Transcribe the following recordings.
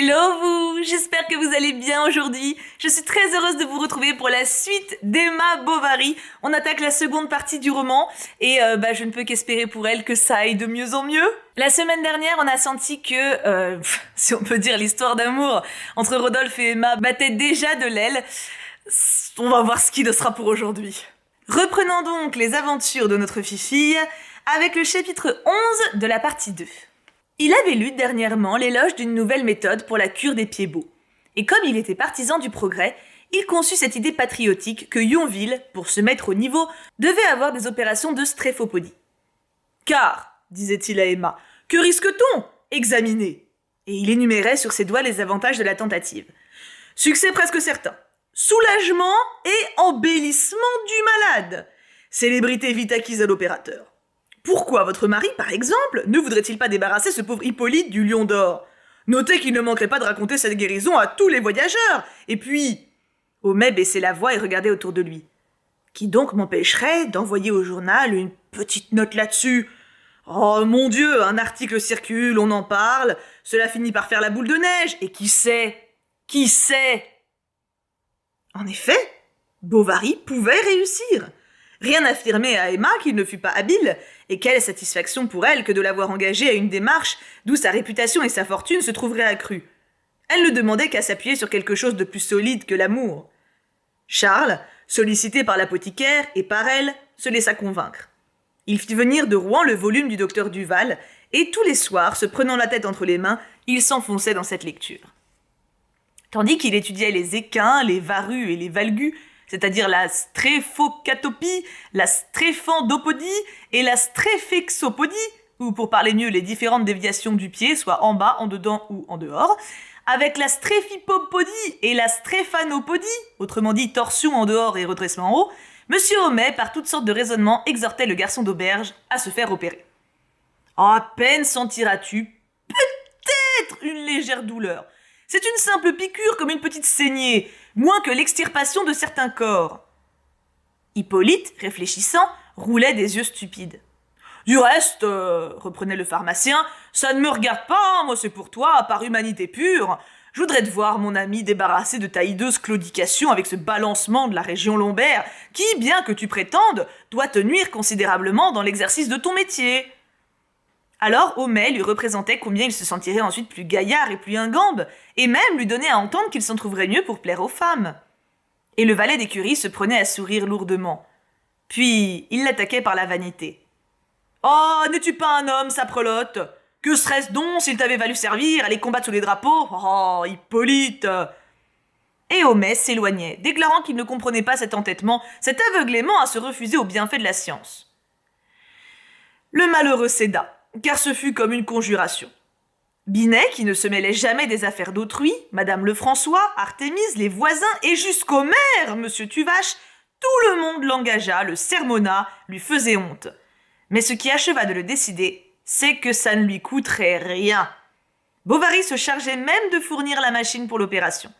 Hello vous, j'espère que vous allez bien aujourd'hui. Je suis très heureuse de vous retrouver pour la suite d'Emma Bovary. On attaque la seconde partie du roman et je ne peux qu'espérer pour elle que ça aille de mieux en mieux. La semaine dernière, on a senti que, si on peut dire l'histoire d'amour entre Rodolphe et Emma battait déjà de l'aile. On va voir ce qu'il sera pour aujourd'hui. Reprenons donc les aventures de notre fifille avec le chapitre 11 de la partie 2. Il avait lu dernièrement l'éloge d'une nouvelle méthode pour la cure des pieds beaux. Et comme il était partisan du progrès, il conçut cette idée patriotique que Yonville, pour se mettre au niveau, devait avoir des opérations de stréphopodie. « Car, disait-il à Emma, que risque-t-on ? Examinez !» Et il énumérait sur ses doigts les avantages de la tentative. Succès presque certain. Soulagement et embellissement du malade. Célébrité vite acquise à l'opérateur. Pourquoi votre mari, par exemple, ne voudrait-il pas débarrasser ce pauvre Hippolyte du lion d'or ? Notez qu'il ne manquerait pas de raconter cette guérison à tous les voyageurs. Et puis... Homais baissait la voix et regardait autour de lui. Qui donc m'empêcherait d'envoyer au journal une petite note là-dessus ? Oh mon Dieu, un article circule, on en parle, cela finit par faire la boule de neige. Et qui sait ? Qui sait ? En effet, Bovary pouvait réussir. Rien n'affirmait à Emma qu'il ne fût pas habile, et quelle satisfaction pour elle que de l'avoir engagé à une démarche d'où sa réputation et sa fortune se trouveraient accrues. Elle ne demandait qu'à s'appuyer sur quelque chose de plus solide que l'amour. Charles, sollicité par l'apothicaire et par elle, se laissa convaincre. Il fit venir de Rouen le volume du docteur Duval, et tous les soirs, se prenant la tête entre les mains, il s'enfonçait dans cette lecture. Tandis qu'il étudiait les équins, les varus et les valgus, c'est-à-dire la stréphocatopie, la stréphendopodie et la stréphexopodie, ou pour parler mieux les différentes déviations du pied, soit en bas, en dedans ou en dehors, avec la stréphipopodie et la stréphanopodie, autrement dit torsion en dehors et redressement en haut, Monsieur Homais, par toutes sortes de raisonnements, exhortait le garçon d'auberge à se faire opérer. À peine sentiras-tu peut-être une légère douleur. C'est une simple piqûre comme une petite saignée, moins que l'extirpation de certains corps. Hippolyte, réfléchissant, roulait des yeux stupides. Du reste, reprenait le pharmacien, ça ne me regarde pas, moi c'est pour toi, par humanité pure. Je voudrais te voir, mon ami, débarrassé de ta hideuse claudication avec ce balancement de la région lombaire, qui, bien que tu prétendes, doit te nuire considérablement dans l'exercice de ton métier. Alors Homais lui représentait combien il se sentirait ensuite plus gaillard et plus ingambe, et même lui donnait à entendre qu'il s'en trouverait mieux pour plaire aux femmes. Et le valet d'écurie se prenait à sourire lourdement. Puis il l'attaquait par la vanité. « Oh, n'es-tu pas un homme, saprelotte ? Que serait-ce donc s'il t'avait valu servir, aller combattre sous les drapeaux ? Oh, Hippolyte !» Et Homais s'éloignait, déclarant qu'il ne comprenait pas cet entêtement, cet aveuglément à se refuser aux bienfaits de la science. Le malheureux céda, car ce fut comme une conjuration. Binet, qui ne se mêlait jamais des affaires d'autrui, Madame Lefrançois, Artémise, les voisins et jusqu'au maire, Monsieur Tuvache, tout le monde l'engagea, le sermonna, lui faisait honte. Mais ce qui acheva de le décider, c'est que ça ne lui coûterait rien. Bovary se chargeait même de fournir la machine pour l'opération.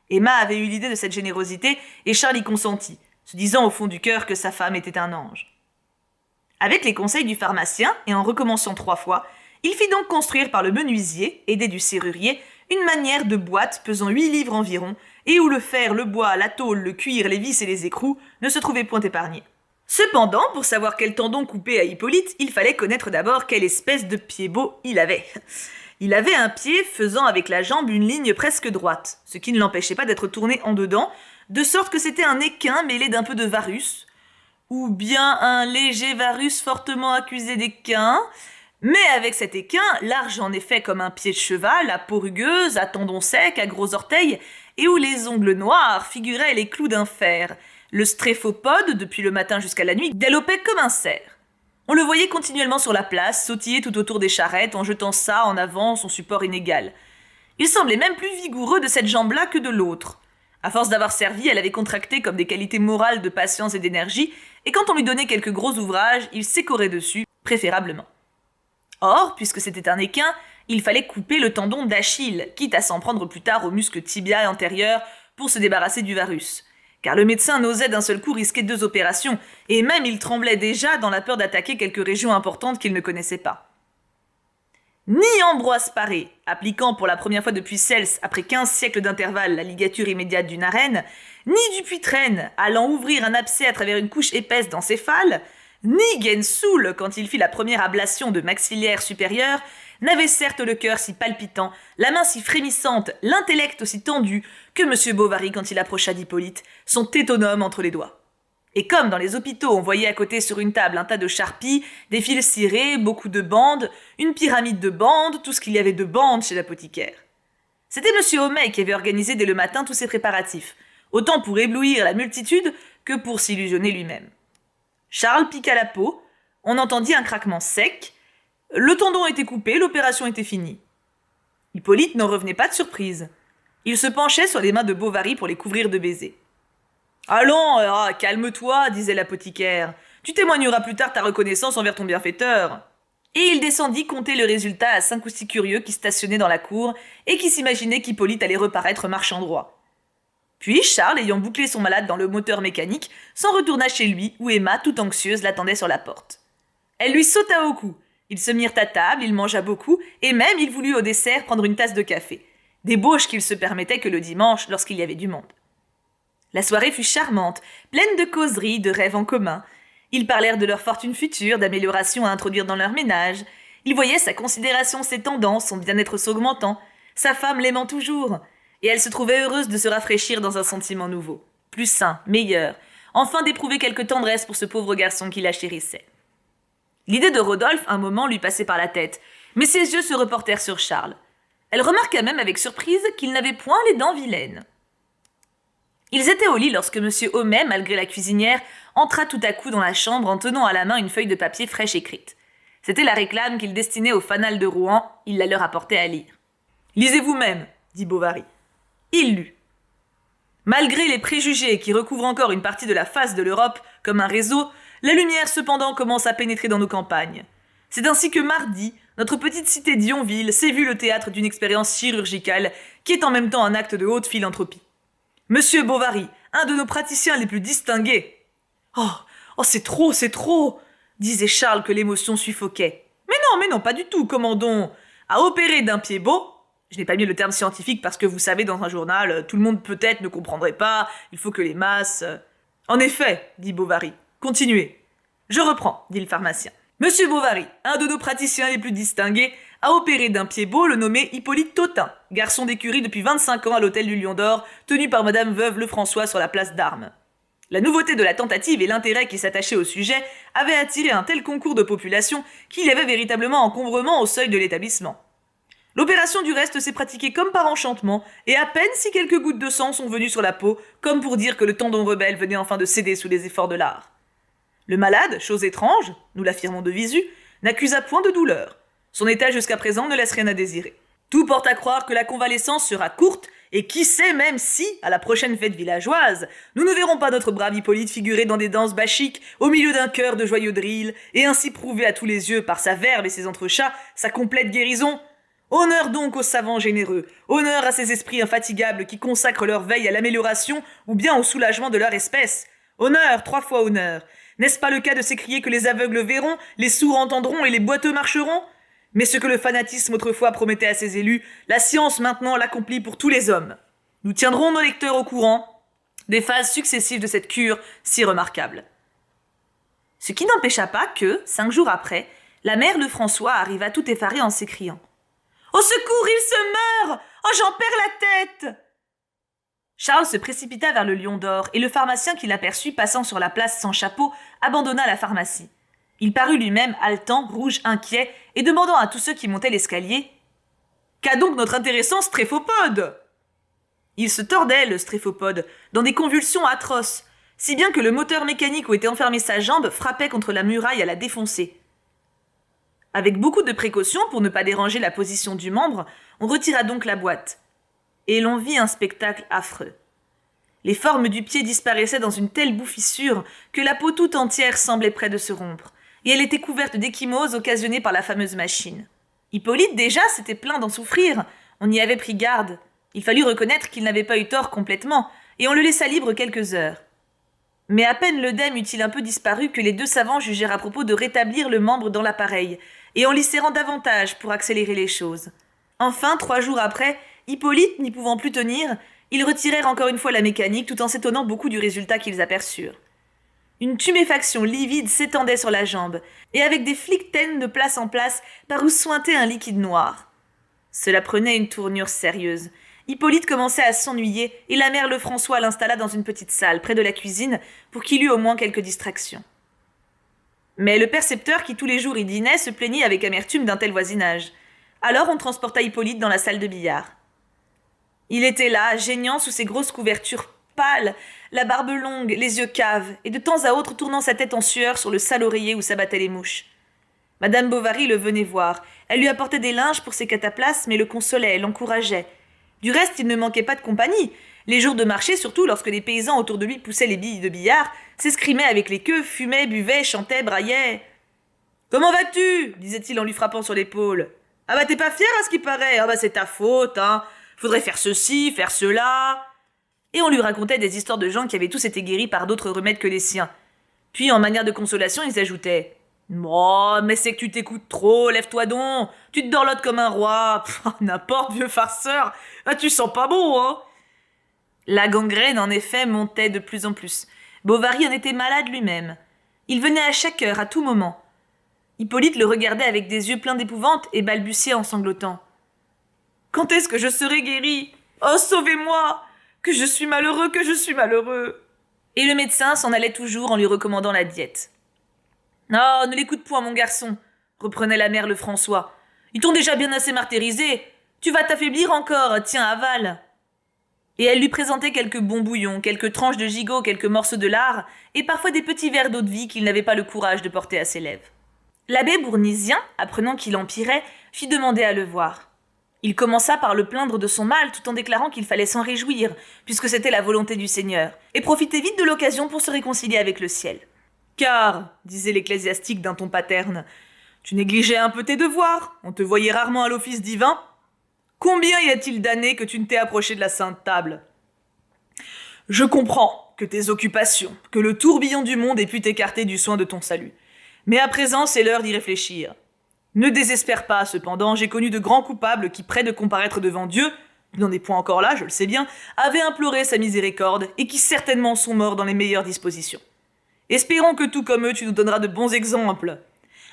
Emma avait eu l'idée de cette générosité et Charles y consentit, se disant au fond du cœur que sa femme était un ange. Avec les conseils du pharmacien, et en recommençant 3 fois, il fit donc construire par le menuisier, aidé du serrurier, une manière de boîte pesant 8 livres environ, et où le fer, le bois, la tôle, le cuir, les vis et les écrous ne se trouvaient point épargnés. Cependant, pour savoir quel tendon couper à Hippolyte, il fallait connaître d'abord quelle espèce de pied beau il avait. Il avait un pied faisant avec la jambe une ligne presque droite, ce qui ne l'empêchait pas d'être tourné en dedans, de sorte que c'était un équin mêlé d'un peu de varus, ou bien un léger varus fortement accusé d'équin, mais avec cet équin, large en effet comme un pied de cheval, à peau rugueuse, à tendons secs, à gros orteils, et où les ongles noirs figuraient les clous d'un fer. Le stréphopode, depuis le matin jusqu'à la nuit, galopait comme un cerf. On le voyait continuellement sur la place, sautiller tout autour des charrettes, en jetant ça en avant son support inégal. Il semblait même plus vigoureux de cette jambe-là que de l'autre. À force d'avoir servi, elle avait contracté comme des qualités morales de patience et d'énergie, et quand on lui donnait quelques gros ouvrages, il s'écorait dessus, préférablement. Or, puisque c'était un équin, il fallait couper le tendon d'Achille, quitte à s'en prendre plus tard au muscle tibia antérieur pour se débarrasser du varus. Car le médecin n'osait d'un seul coup risquer 2 opérations, et même il tremblait déjà dans la peur d'attaquer quelques régions importantes qu'il ne connaissait pas. Ni Ambroise Paré, appliquant pour la première fois depuis Cels, après 15 siècles d'intervalle, la ligature immédiate d'une arène, ni Dupuytren, allant ouvrir un abcès à travers une couche épaisse d'encéphale, ni Gensoul, quand il fit la première ablation de maxillaire supérieur, n'avait certes le cœur si palpitant, la main si frémissante, l'intellect aussi tendu que M. Bovary quand il approcha d'Hippolyte, son tétonome entre les doigts. Et comme dans les hôpitaux on voyait à côté sur une table un tas de charpies, des fils cirés, beaucoup de bandes, une pyramide de bandes, tout ce qu'il y avait de bandes chez l'apothicaire. C'était M. Homais qui avait organisé dès le matin tous ces préparatifs, autant pour éblouir la multitude que pour s'illusionner lui-même. Charles piqua la peau, on entendit un craquement sec, le tendon était coupé, l'opération était finie. Hippolyte n'en revenait pas de surprise. Il se penchait sur les mains de Bovary pour les couvrir de baisers. « Allons, calme-toi, disait l'apothicaire. Tu témoigneras plus tard ta reconnaissance envers ton bienfaiteur. » Et il descendit compter le résultat à 5 ou 6 curieux qui stationnaient dans la cour et qui s'imaginaient qu'Hippolyte allait reparaître marchand droit. Puis Charles, ayant bouclé son malade dans le moteur mécanique, s'en retourna chez lui où Emma, toute anxieuse, l'attendait sur la porte. Elle lui sauta au cou. Ils se mirent à table, il mangea beaucoup et même il voulut au dessert prendre une tasse de café. Débauche qu'il se permettait que le dimanche lorsqu'il y avait du monde. La soirée fut charmante, pleine de causeries, de rêves en commun. Ils parlèrent de leur fortune future, d'améliorations à introduire dans leur ménage. Ils voyaient sa considération s'étendant, son bien-être s'augmentant, sa femme l'aimant toujours. Et elle se trouvait heureuse de se rafraîchir dans un sentiment nouveau, plus sain, meilleur, enfin d'éprouver quelque tendresse pour ce pauvre garçon qui la chérissait. L'idée de Rodolphe, un moment, lui passait par la tête, mais ses yeux se reportèrent sur Charles. Elle remarqua même avec surprise qu'il n'avait point les dents vilaines. Ils étaient au lit lorsque M. Homais, malgré la cuisinière, entra tout à coup dans la chambre en tenant à la main une feuille de papier fraîche écrite. C'était la réclame qu'il destinait au fanal de Rouen, il la leur apportait à lire. « Lisez vous-même, dit Bovary. » Il lut. Malgré les préjugés qui recouvrent encore une partie de la face de l'Europe comme un réseau, la lumière cependant commence à pénétrer dans nos campagnes. C'est ainsi que mardi, notre petite cité d'Yonville s'est vue le théâtre d'une expérience chirurgicale qui est en même temps un acte de haute philanthropie. Monsieur Bovary, un de nos praticiens les plus distingués. Oh, c'est trop, disait Charles que l'émotion suffoquait. Mais non, pas du tout, commandons. À opérer d'un pied beau, je n'ai pas mis le terme scientifique parce que vous savez, dans un journal, tout le monde peut-être ne comprendrait pas, il faut que les masses... En effet, dit Bovary, continuez. Je reprends, dit le pharmacien. Monsieur Bovary, un de nos praticiens les plus distingués, a opéré d'un pied beau le nommé Hippolyte Tautain, garçon d'écurie depuis 25 ans à l'hôtel du Lion d'Or, tenu par Madame Veuve Lefrançois sur la place d'Armes. La nouveauté de la tentative et l'intérêt qui s'attachait au sujet avaient attiré un tel concours de population qu'il y avait véritablement encombrement au seuil de l'établissement. L'opération du reste s'est pratiquée comme par enchantement, et à peine si quelques gouttes de sang sont venues sur la peau, comme pour dire que le tendon rebelle venait enfin de céder sous les efforts de l'art. Le malade, chose étrange, nous l'affirmons de visu, n'accusa point de douleur. Son état jusqu'à présent ne laisse rien à désirer. Tout porte à croire que la convalescence sera courte, et qui sait même si, à la prochaine fête villageoise, nous ne verrons pas notre brave Hippolyte figurer dans des danses bachiques, au milieu d'un chœur de joyeux drills, et ainsi prouver à tous les yeux, par sa verve et ses entrechats, sa complète guérison. Honneur donc aux savants généreux, honneur à ces esprits infatigables qui consacrent leur veille à l'amélioration ou bien au soulagement de leur espèce. Honneur, 3 fois honneur. N'est-ce pas le cas de s'écrier que les aveugles verront, les sourds entendront et les boiteux marcheront ? Mais ce que le fanatisme autrefois promettait à ses élus, la science maintenant l'accomplit pour tous les hommes. Nous tiendrons nos lecteurs au courant des phases successives de cette cure si remarquable. Ce qui n'empêcha pas que, 5 jours après, la mère Lefrançois arriva tout effarée en s'écriant « Au secours, il se meurt! Oh, j'en perds la tête !» Charles se précipita vers le Lion d'Or, et le pharmacien qui l'aperçut passant sur la place sans chapeau abandonna la pharmacie. Il parut lui-même haletant, rouge, inquiet, et demandant à tous ceux qui montaient l'escalier « Qu'a donc notre intéressant stréphopode ?» Il se tordait, le stréphopode, dans des convulsions atroces, si bien que le moteur mécanique où était enfermée sa jambe frappait contre la muraille à la défoncer. Avec beaucoup de précautions pour ne pas déranger la position du membre, on retira donc la boîte. Et l'on vit un spectacle affreux. Les formes du pied disparaissaient dans une telle bouffissure que la peau tout entière semblait près de se rompre, et elle était couverte d'ecchymoses occasionnées par la fameuse machine. Hippolyte déjà s'était plaint d'en souffrir, on y avait pris garde. Il fallut reconnaître qu'il n'avait pas eu tort complètement, et on le laissa libre quelques heures. Mais à peine l'œdème eut-il un peu disparu que les 2 savants jugèrent à propos de rétablir le membre dans l'appareil, et en l'y serrant davantage pour accélérer les choses. Enfin, 3 jours après, Hippolyte n'y pouvant plus tenir, ils retirèrent encore une fois la mécanique tout en s'étonnant beaucoup du résultat qu'ils aperçurent. Une tuméfaction livide s'étendait sur la jambe, et avec des flictènes de place en place par où suintait un liquide noir. Cela prenait une tournure sérieuse. Hippolyte commençait à s'ennuyer, et la mère Lefrançois l'installa dans une petite salle, près de la cuisine, pour qu'il eût au moins quelques distractions. Mais le percepteur, qui tous les jours y dînait, se plaignit avec amertume d'un tel voisinage. Alors on transporta Hippolyte dans la salle de billard. Il était là, geignant sous ses grosses couvertures pâles, la barbe longue, les yeux caves, et de temps à autre tournant sa tête en sueur sur le sale oreiller où s'abattaient les mouches. Madame Bovary le venait voir. Elle lui apportait des linges pour ses cataplasmes et le consolait, l'encourageait. Du reste, il ne manquait pas de compagnie. Les jours de marché, surtout lorsque les paysans autour de lui poussaient les billes de billard, s'escrimaient avec les queues, fumaient, buvaient, chantaient, braillaient. « Comment vas-tu » disait-il en lui frappant sur l'épaule. « Ah bah t'es pas fier à ce qui paraît. Ah bah c'est ta faute, hein. Faudrait faire ceci, faire cela. » Et on lui racontait des histoires de gens qui avaient tous été guéris par d'autres remèdes que les siens. Puis, en manière de consolation, ils ajoutaient « Oh, mais c'est que tu t'écoutes trop, lève-toi donc. Tu te dorlotes comme un roi. N'importe, vieux farceur. Ah, tu sens pas bon, hein ?» La gangrène, en effet, montait de plus en plus. Bovary en était malade lui-même. Il venait à chaque heure, à tout moment. Hippolyte le regardait avec des yeux pleins d'épouvante et balbutiait en sanglotant. « Quand est-ce que je serai guéri ? Oh, sauvez-moi ! Que je suis malheureux, que je suis malheureux !» Et le médecin s'en allait toujours en lui recommandant la diète. « Oh, ne l'écoute point, mon garçon !» reprenait la mère Lefrançois. « Ils t'ont déjà bien assez martyrisé. Tu vas t'affaiblir encore, tiens, avale !» Et elle lui présentait quelques bons bouillons, quelques tranches de gigot, quelques morceaux de lard, et parfois des petits verres d'eau de vie qu'il n'avait pas le courage de porter à ses lèvres. L'abbé Bournisien, apprenant qu'il empirait, fit demander à le voir. Il commença par le plaindre de son mal tout en déclarant qu'il fallait s'en réjouir, puisque c'était la volonté du Seigneur, et profiter vite de l'occasion pour se réconcilier avec le ciel. « Car, disait l'ecclésiastique d'un ton paterne, tu négligeais un peu tes devoirs, on te voyait rarement à l'office divin. Combien y a-t-il d'années que tu ne t'es approché de la Sainte Table ? Je comprends que tes occupations, que le tourbillon du monde ait pu t'écarter du soin de ton salut. Mais à présent, c'est l'heure d'y réfléchir. Ne désespère pas, cependant, j'ai connu de grands coupables qui, près de comparaître devant Dieu, il n'en est point encore là, je le sais bien, avaient imploré sa miséricorde et qui certainement sont morts dans les meilleures dispositions. Espérons que tout comme eux, tu nous donneras de bons exemples.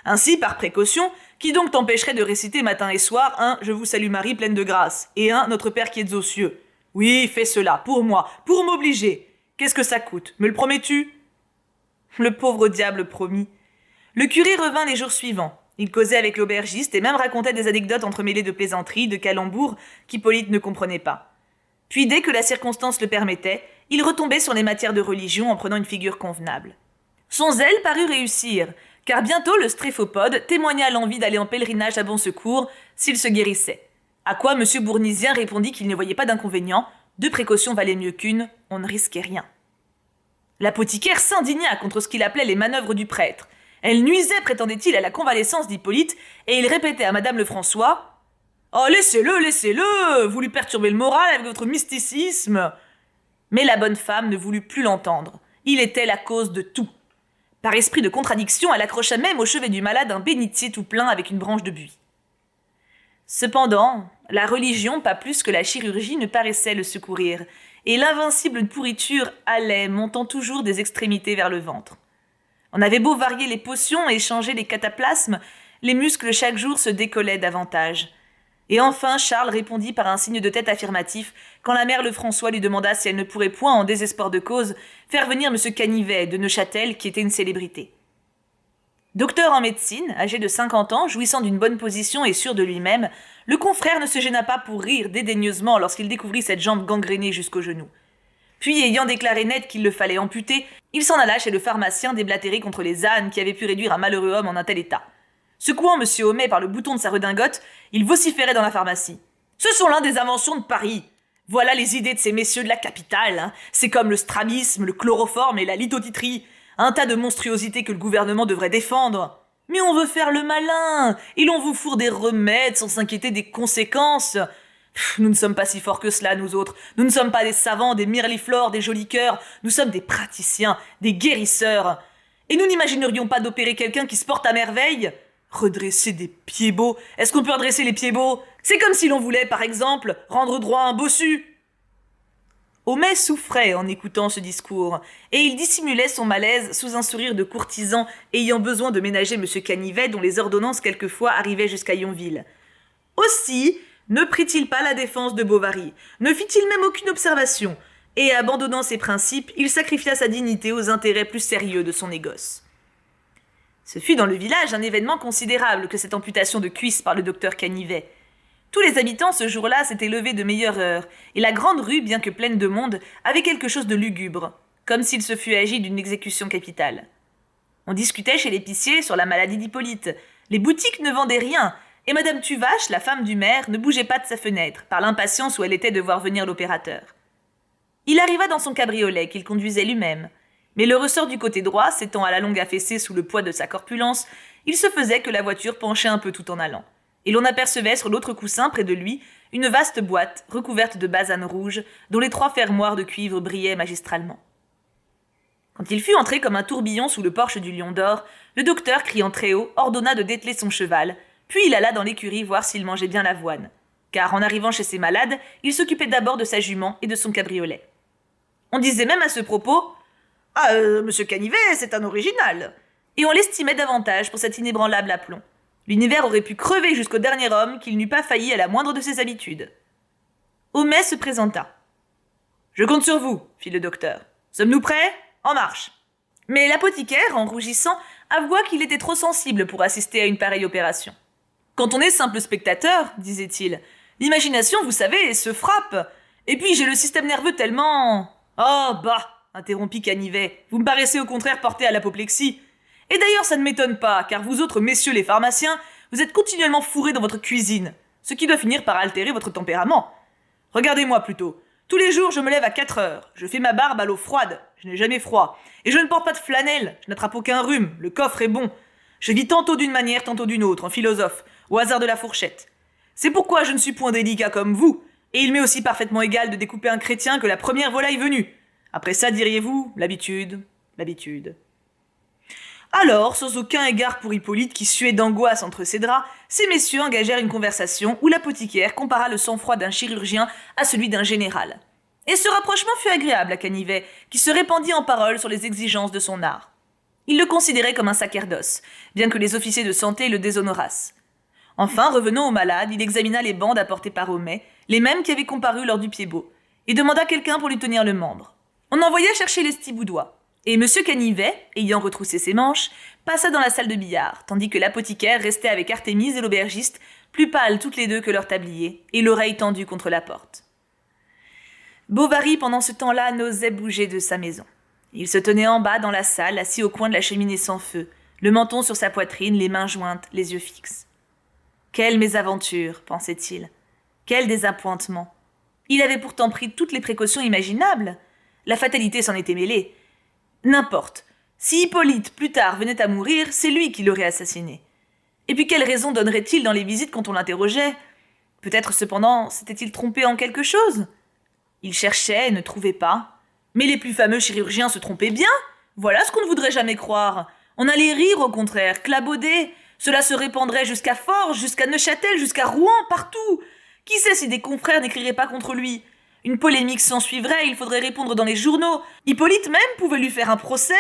Ainsi, par précaution, qui donc t'empêcherait de réciter matin et soir un « Je vous salue Marie, pleine de grâce » et un « Notre Père qui êtes aux cieux ». Oui, fais cela, pour moi, pour m'obliger. Qu'est-ce que ça coûte ? Me le promets-tu ? Le pauvre diable promit. Le curé revint les jours suivants. Il causait avec l'aubergiste et même racontait des anecdotes entremêlées de plaisanteries, de calembours qu'Hippolyte ne comprenait pas. Puis, dès que la circonstance le permettait, il retombait sur les matières de religion en prenant une figure convenable. Son zèle parut réussir, car bientôt le stréphopode témoigna l'envie d'aller en pèlerinage à Bon Secours s'il se guérissait. À quoi M. Bournisien répondit qu'il ne voyait pas d'inconvénient, 2 précautions valaient mieux qu'une, on ne risquait rien. L'apothicaire s'indigna contre ce qu'il appelait les manœuvres du prêtre. Elle nuisait, prétendait-il, à la convalescence d'Hippolyte, et il répétait à Madame Lefrançois « Oh, laissez-le, laissez-le, vous lui perturbez le moral avec votre mysticisme !» Mais la bonne femme ne voulut plus l'entendre. Il était la cause de tout. Par esprit de contradiction, elle accrocha même au chevet du malade un bénitier tout plein avec une branche de buis. Cependant, la religion, pas plus que la chirurgie, ne paraissait le secourir, et l'invincible pourriture allait, montant toujours des extrémités vers le ventre. On avait beau varier les potions et changer les cataplasmes, les muscles chaque jour se décollaient davantage. Et enfin, Charles répondit par un signe de tête affirmatif quand la mère Lefrançois lui demanda si elle ne pourrait point, en désespoir de cause, faire venir M. Canivet de Neuchâtel, qui était une célébrité. Docteur en médecine, âgé de 50 ans, jouissant d'une bonne position et sûr de lui-même, le confrère ne se gêna pas pour rire dédaigneusement lorsqu'il découvrit cette jambe gangrénée jusqu'au genou. Puis, ayant déclaré net qu'il le fallait amputer, il s'en alla chez le pharmacien déblatérer contre les ânes qui avaient pu réduire un malheureux homme en un tel état. Secouant M. Homais par le bouton de sa redingote, il vociférait dans la pharmacie. « Ce sont l'un des inventions de Paris. Voilà les idées de ces messieurs de la capitale. Hein. C'est comme le strabisme, le chloroforme et la lithotitrie. Un tas de monstruosités que le gouvernement devrait défendre. Mais on veut faire le malin, et l'on vous fourre des remèdes sans s'inquiéter des conséquences. Nous ne sommes pas si forts que cela, nous autres. Nous ne sommes pas des savants, des mirliflores, des jolis cœurs. Nous sommes des praticiens, des guérisseurs. Et nous n'imaginerions pas d'opérer quelqu'un qui se porte à merveille. Redresser des pieds beaux? Est-ce qu'on peut redresser les pieds beaux? C'est comme si l'on voulait, par exemple, rendre droit à un bossu. Homais souffrait en écoutant ce discours, et il dissimulait son malaise sous un sourire de courtisan ayant besoin de ménager M. Canivet dont les ordonnances quelquefois arrivaient jusqu'à Yonville. Aussi ne prit-il pas la défense de Bovary, ne fit-il même aucune observation, et abandonnant ses principes, il sacrifia sa dignité aux intérêts plus sérieux de son négoce. Ce fut dans le village un événement considérable que cette amputation de cuisse par le docteur Canivet. Tous les habitants ce jour-là s'étaient levés de meilleure heure, et la grande rue, bien que pleine de monde, avait quelque chose de lugubre, comme s'il se fût agi d'une exécution capitale. On discutait chez l'épicier sur la maladie d'Hippolyte. Les boutiques ne vendaient rien, et Madame Tuvache, la femme du maire, ne bougeait pas de sa fenêtre, par l'impatience où elle était de voir venir l'opérateur. Il arriva dans son cabriolet qu'il conduisait lui-même, mais le ressort du côté droit, s'étant à la longue affaissé sous le poids de sa corpulence, il se faisait que la voiture penchait un peu tout en allant. Et l'on apercevait sur l'autre coussin, près de lui, une vaste boîte recouverte de basane rouge, dont les 3 fermoirs de cuivre brillaient magistralement. Quand il fut entré comme un tourbillon sous le porche du Lion d'Or, le docteur, criant très haut, ordonna de dételer son cheval, puis il alla dans l'écurie voir s'il mangeait bien l'avoine. Car en arrivant chez ses malades, il s'occupait d'abord de sa jument et de son cabriolet. On disait même à ce propos « Ah, monsieur Canivet, c'est un original !» Et on l'estimait davantage pour cet inébranlable aplomb. L'univers aurait pu crever jusqu'au dernier homme qu'il n'eût pas failli à la moindre de ses habitudes. Homais se présenta. « Je compte sur vous, fit le docteur. Sommes-nous prêts? En marche !» Mais l'apothicaire, en rougissant, avoua qu'il était trop sensible pour assister à une pareille opération. « Quand on est simple spectateur, disait-il, l'imagination, vous savez, se frappe. Et puis j'ai le système nerveux tellement... » « Oh, bah !» interrompit Canivet. « Vous me paraissez au contraire porté à l'apoplexie. Et d'ailleurs, ça ne m'étonne pas, car vous autres, messieurs les pharmaciens, vous êtes continuellement fourrés dans votre cuisine, ce qui doit finir par altérer votre tempérament. Regardez-moi plutôt. Tous les jours, je me lève à 4 heures. Je fais ma barbe à l'eau froide. Je n'ai jamais froid. Et je ne porte pas de flanelle. Je n'attrape aucun rhume. Le coffre est bon. Je vis tantôt d'une manière, tantôt d'une autre, en philosophe, au hasard de la fourchette. C'est pourquoi je ne suis point délicat comme vous, et il m'est aussi parfaitement égal de découper un chrétien que la première volaille venue. Après ça, diriez-vous, l'habitude. Alors, sans aucun égard pour Hippolyte qui suait d'angoisse entre ses draps, ces messieurs engagèrent une conversation où l'apothicaire compara le sang-froid d'un chirurgien à celui d'un général. Et ce rapprochement fut agréable à Canivet, qui se répandit en paroles sur les exigences de son art. Il le considérait comme un sacerdoce, bien que les officiers de santé le déshonorassent. Enfin, revenant au malade, il examina les bandes apportées par Homais, les mêmes qui avaient comparu lors du pied-beau, et demanda quelqu'un pour lui tenir le membre. On envoya chercher l'estiboudois, et M. Canivet, ayant retroussé ses manches, passa dans la salle de billard, tandis que l'apothicaire restait avec Artémise et l'aubergiste, plus pâles toutes les deux que leur tablier, et l'oreille tendue contre la porte. Bovary, pendant ce temps-là, n'osait bouger de sa maison. Il se tenait en bas dans la salle, assis au coin de la cheminée sans feu, le menton sur sa poitrine, les mains jointes, les yeux fixes. Quelle mésaventure, pensait-il. Quel désappointement. Il avait pourtant pris toutes les précautions imaginables. La fatalité s'en était mêlée. N'importe. Si Hippolyte, plus tard, venait à mourir, c'est lui qui l'aurait assassiné. Et puis quelle raison donnerait-il dans les visites quand on l'interrogeait? Peut-être cependant s'était-il trompé en quelque chose? Il cherchait et ne trouvait pas. Mais les plus fameux chirurgiens se trompaient bien. Voilà ce qu'on ne voudrait jamais croire. On allait rire au contraire, clabauder. Cela se répandrait jusqu'à Forges, jusqu'à Neuchâtel, jusqu'à Rouen, partout. Qui sait si des confrères n'écriraient pas contre lui? Une polémique s'ensuivrait, il faudrait répondre dans les journaux. Hippolyte même pouvait lui faire un procès.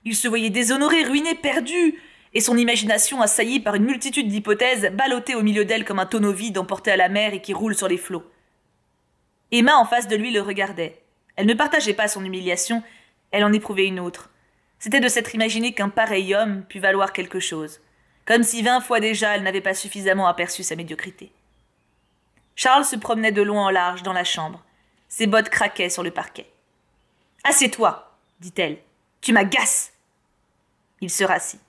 Il se voyait déshonoré, ruiné, perdu. Et son imagination, assaillie par une multitude d'hypothèses, ballottée au milieu d'elle comme un tonneau vide emporté à la mer et qui roule sur les flots. Emma, en face de lui, le regardait. Elle ne partageait pas son humiliation, elle en éprouvait une autre. C'était de s'être imaginé qu'un pareil homme pût valoir quelque chose. Comme si 20 fois déjà elle n'avait pas suffisamment aperçu sa médiocrité. Charles se promenait de long en large dans la chambre. Ses bottes craquaient sur le parquet. « Assieds-toi, dit-elle. Tu m'agaces !» Il se rassit.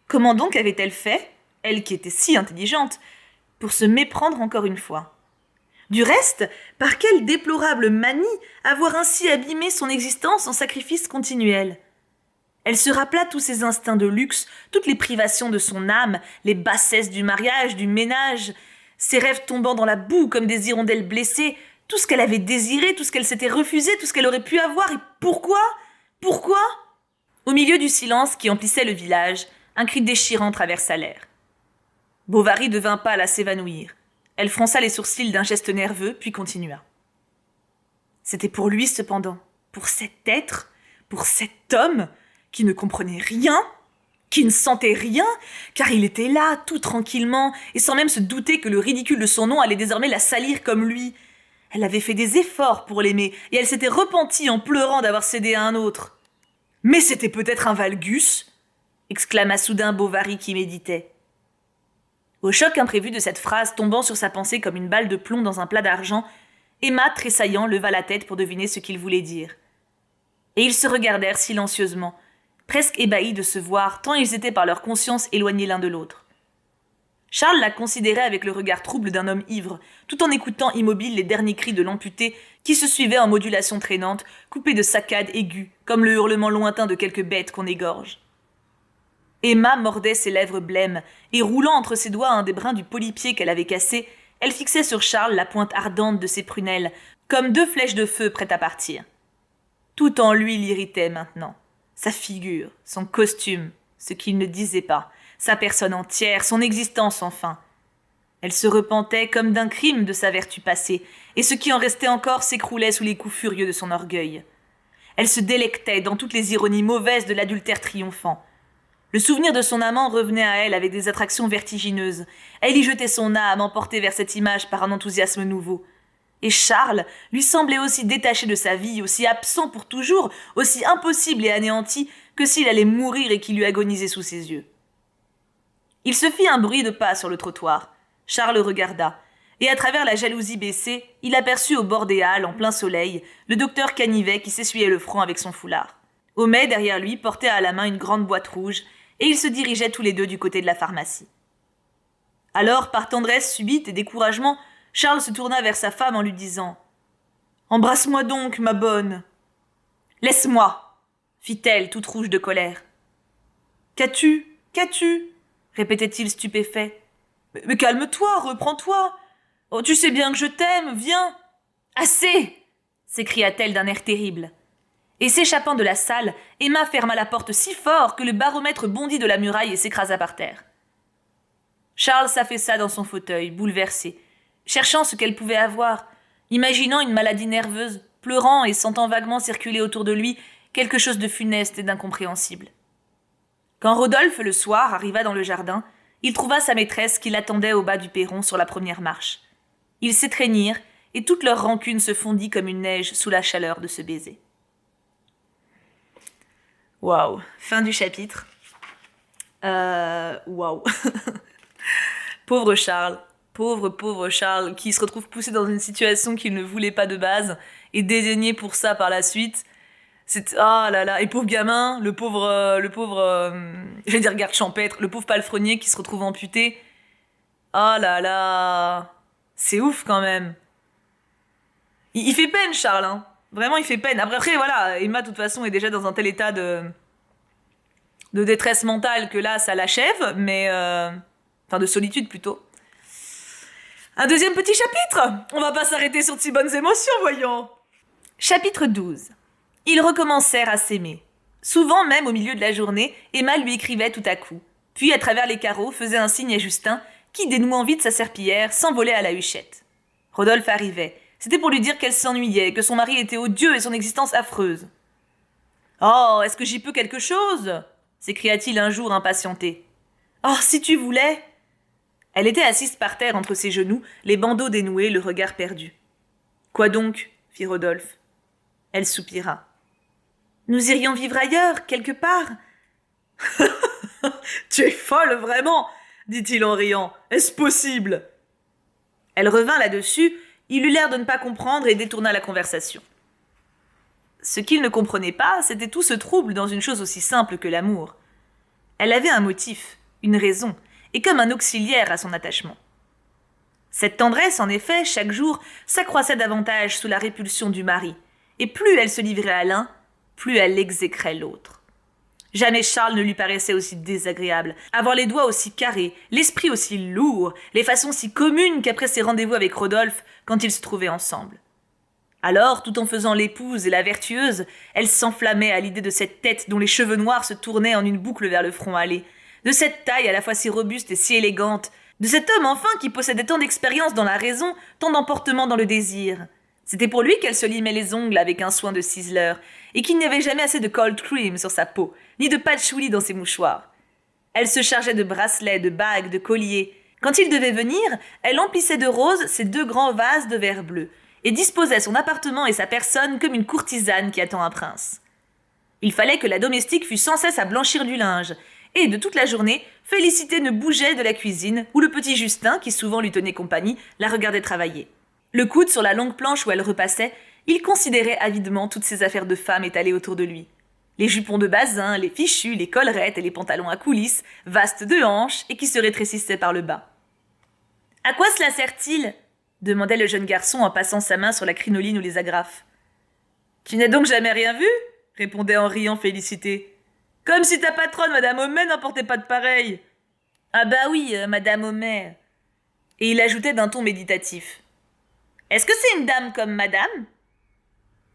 Comment donc avait-elle fait, elle qui était si intelligente, pour se méprendre encore une fois? Du reste, par quelle déplorable manie avoir ainsi abîmé son existence en sacrifice continuel? Elle se rappela tous ses instincts de luxe, toutes les privations de son âme, les bassesses du mariage, du ménage, ses rêves tombant dans la boue comme des hirondelles blessées, tout ce qu'elle avait désiré, tout ce qu'elle s'était refusé, tout ce qu'elle aurait pu avoir, et pourquoi? Pourquoi? Au milieu du silence qui emplissait le village, un cri déchirant traversa l'air. Bovary devint pâle à s'évanouir. Elle fronça les sourcils d'un geste nerveux, puis continua. C'était pour lui cependant, pour cet être, pour cet homme, qui ne comprenait rien, qui ne sentait rien, car il était là, tout tranquillement, et sans même se douter que le ridicule de son nom allait désormais la salir comme lui. Elle avait fait des efforts pour l'aimer, et elle s'était repentie en pleurant d'avoir cédé à un autre. « Mais c'était peut-être un valgus !» exclama soudain Bovary qui méditait. Au choc imprévu de cette phrase tombant sur sa pensée comme une balle de plomb dans un plat d'argent, Emma, tressaillant, leva la tête pour deviner ce qu'il voulait dire. Et ils se regardèrent silencieusement, presque ébahis de se voir, tant ils étaient par leur conscience éloignés l'un de l'autre. Charles la considérait avec le regard trouble d'un homme ivre, tout en écoutant immobile les derniers cris de l'amputé qui se suivaient en modulation traînante, coupés de saccades aiguës, comme le hurlement lointain de quelque bête qu'on égorge. Emma mordait ses lèvres blêmes, et roulant entre ses doigts un des brins du polypier qu'elle avait cassé, elle fixait sur Charles la pointe ardente de ses prunelles, comme deux flèches de feu prêtes à partir. Tout en lui l'irritait maintenant. Sa figure, son costume, ce qu'il ne disait pas, sa personne entière, son existence enfin. Elle se repentait comme d'un crime de sa vertu passée, et ce qui en restait encore s'écroulait sous les coups furieux de son orgueil. Elle se délectait dans toutes les ironies mauvaises de l'adultère triomphant. Le souvenir de son amant revenait à elle avec des attractions vertigineuses. Elle y jetait son âme, emportée vers cette image par un enthousiasme nouveau. Et Charles lui semblait aussi détaché de sa vie, aussi absent pour toujours, aussi impossible et anéanti que s'il allait mourir et qu'il lui agonisait sous ses yeux. Il se fit un bruit de pas sur le trottoir. Charles regarda, et à travers la jalousie baissée, il aperçut au bord des halles, en plein soleil, le docteur Canivet qui s'essuyait le front avec son foulard. Homais, derrière lui, portait à la main une grande boîte rouge, et ils se dirigeaient tous les deux du côté de la pharmacie. Alors, par tendresse subite et découragement, Charles se tourna vers sa femme en lui disant « Embrasse-moi donc, ma bonne !»« Laisse-moi !» fit-elle, toute rouge de colère. « Qu'as-tu ? Qu'as-tu » répétait-il stupéfait. « Mais calme-toi, reprends-toi. Oh, tu sais bien que je t'aime, viens !»« Assez !» s'écria-t-elle d'un air terrible. Et s'échappant de la salle, Emma ferma la porte si fort que le baromètre bondit de la muraille et s'écrasa par terre. Charles s'affaissa dans son fauteuil, bouleversé, cherchant ce qu'elle pouvait avoir, imaginant une maladie nerveuse, pleurant et sentant vaguement circuler autour de lui quelque chose de funeste et d'incompréhensible. Quand Rodolphe, le soir, arriva dans le jardin, il trouva sa maîtresse qui l'attendait au bas du perron sur la première marche. Ils s'étreignirent et toute leur rancune se fondit comme une neige sous la chaleur de ce baiser. Waouh, fin du chapitre. Waouh. Pauvre Charles, pauvre Charles, qui se retrouve poussé dans une situation qu'il ne voulait pas de base et dédaigné pour ça par la suite. Ah là là, et pauvre gamin, le pauvre, j'allais dire garde champêtre, le pauvre palefrenier qui se retrouve amputé. Ah là là, c'est ouf quand même. Il fait peine, Charles, hein. Vraiment, il fait peine. Après, voilà, Emma, de toute façon, est déjà dans un tel état de détresse mentale que là, ça l'achève, mais... Enfin, de solitude, plutôt. Un deuxième petit chapitre. On va pas s'arrêter sur de si bonnes émotions, voyons. Chapitre 12. Ils recommencèrent à s'aimer. Souvent, même au milieu de la journée, Emma lui écrivait tout à coup. Puis, à travers les carreaux, faisait un signe à Justin, qui, dénouant vite sa serpillière, s'envolait à la huchette. Rodolphe arrivait. C'était pour lui dire qu'elle s'ennuyait, que son mari était odieux et son existence affreuse. « Oh, est-ce que j'y peux quelque chose ?» s'écria-t-il un jour impatienté. « Oh, si tu voulais !» Elle était assise par terre entre ses genoux, les bandeaux dénoués, le regard perdu. « Quoi donc ?» fit Rodolphe. Elle soupira. « Nous irions vivre ailleurs, quelque part ?» « Tu es folle, vraiment !» dit-il en riant. « Est-ce possible ?» Elle revint là-dessus. Il eut l'air de ne pas comprendre et détourna la conversation. Ce qu'il ne comprenait pas, c'était tout ce trouble dans une chose aussi simple que l'amour. Elle avait un motif, une raison, et comme un auxiliaire à son attachement. Cette tendresse, en effet, chaque jour, s'accroissait davantage sous la répulsion du mari, et plus elle se livrait à l'un, plus elle exécrait l'autre. Jamais Charles ne lui paraissait aussi désagréable. Avoir les doigts aussi carrés, l'esprit aussi lourd, les façons si communes qu'après ses rendez-vous avec Rodolphe quand ils se trouvaient ensemble. Alors, tout en faisant l'épouse et la vertueuse, elle s'enflammait à l'idée de cette tête dont les cheveux noirs se tournaient en une boucle vers le front hâlé, de cette taille à la fois si robuste et si élégante, De cet homme enfin qui possédait tant d'expérience dans la raison, tant d'emportement dans le désir. C'était pour lui qu'elle se limait les ongles avec un soin de ciseleur, et qu'il n'y avait jamais assez de cold cream sur sa peau, ni de patchouli dans ses mouchoirs. Elle se chargeait de bracelets, de bagues, de colliers. Quand il devait venir, elle emplissait de roses ses 2 grands vases de verre bleu, et disposait son appartement et sa personne comme une courtisane qui attend un prince. Il fallait que la domestique fût sans cesse à blanchir du linge, et de toute la journée, Félicité ne bougeait de la cuisine, où le petit Justin, qui souvent lui tenait compagnie, la regardait travailler. Le coude sur la longue planche où elle repassait, il considérait avidement toutes ces affaires de femmes étalées autour de lui. Les jupons de basin, les fichus, les collerettes et les pantalons à coulisses, vastes de hanches et qui se rétrécissaient par le bas. « À quoi cela sert-il » demandait le jeune garçon en passant sa main sur la crinoline ou les agrafes. « Tu n'as donc jamais rien vu » répondait en riant Félicité. « Comme si ta patronne, Madame Homais, n'emportait pas de pareil. »« Ah bah oui, Madame Homais. » Et il ajoutait d'un ton méditatif. « Est-ce que c'est une dame comme Madame ?»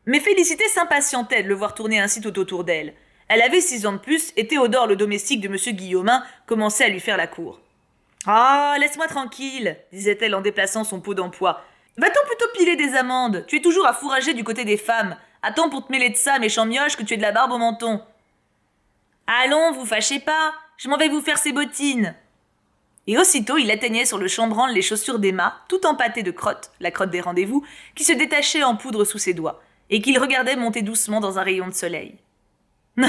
Mais Félicité s'impatientait de le voir tourner ainsi tout autour d'elle. Elle avait 6 ans de plus et Théodore, le domestique de M. Guillaumin, commençait à lui faire la cour. « Ah, laisse-moi tranquille, disait-elle en déplaçant son pot d'empois. Va-t-on plutôt piler des amandes? Tu es toujours à fourrager du côté des femmes. Attends pour te mêler de ça, méchant mioche, que tu aies de la barbe au menton. Allons, vous fâchez pas, je m'en vais vous faire ces bottines. Et aussitôt, il atteignait sur le chambranle les chaussures d'Emma, tout empâtées de crotte, la crotte des rendez-vous, qui se détachait en poudre sous ses doigts, et qu'il regardait monter doucement dans un rayon de soleil. « Non,